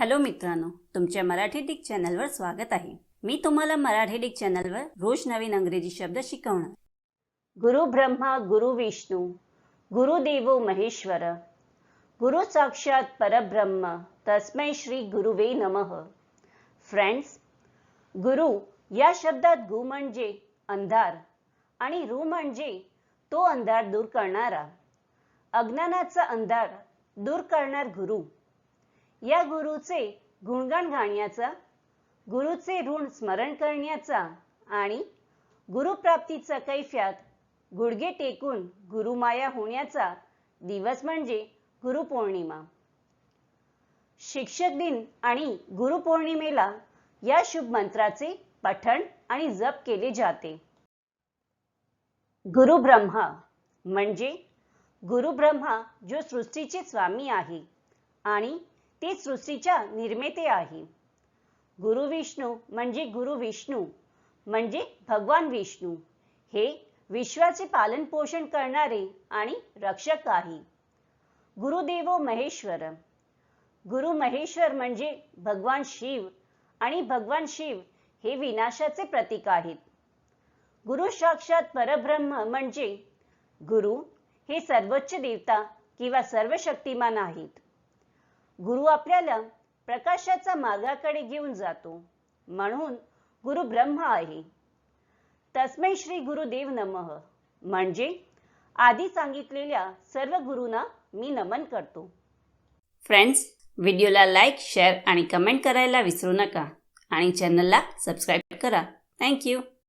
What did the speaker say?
Hello मित्रांनो, तुमच्या Marathi Dick चॅनलवर स्वागत आहे। मी तुम्हाला मराठी डिक चॅनलवर रोज नवीन इंग्रजी शब्द शिकवणार। गुरु ब्रह्मा गुरु विष्णू गुरुदेवो महेश्वर गुरु साक्षात परब्रह्म तस्मै श्री गुरुवे नमः। फ्रेंड्स, गुरु या शब्दात गु म्हणजे अंधार आणि रु म्हणजे तो अंधार दूर करणारा, अज्ञानाचा अंधार दूर करणार गुरु। या गुरुचे गुणगान गाण्याचा, गुरुचे ऋण स्मरण करण्याचा आणि गुरुप्राप्तीचा कैफ्यात गुडघे टेकून गुरुमाया होण्याचा दिवस म्हणजे गुरुपौर्णिमा। शिक्षक दिन आणि गुरुपौर्णिमेला या शुभ मंत्राचे पठण आणि जप केले जाते। गुरु ब्रह्मा म्हणजे गुरु ब्रह्मा जो सृष्टीचे स्वामी आहे आणि ते सृष्टीच्या निर्माते आहे। गुरु विष्णू म्हणजे गुरु विष्णू म्हणजे भगवान विष्णू, हे विश्वाचे पालन पोषण करणारे आणि रक्षक आहे। गुरुदेवो महेश्वर, गुरु महेश्वर म्हणजे भगवान शिव आणि भगवान शिव हे विनाशाचे प्रतीक आहेत। गुरु साक्षात परब्रह्म म्हणजे गुरु हे सर्वोच्च देवता किंवा सर्वशक्तिमान आहेत। गुरु आपल्याला प्रकाशाचा मार्गाकडे घेऊन जातो, म्हणून गुरु ब्रह्मा आहे। तस्मै श्री गुरुदेव नमः म्हणजे आधी सांगितलेल्या सर्व गुरूंना मी नमन करतो। फ्रेंड्स, व्हिडिओला लाईक, शेअर आणि कमेंट करायला विसरू नका आणि चॅनलला सबस्क्राइब करा। Thank you.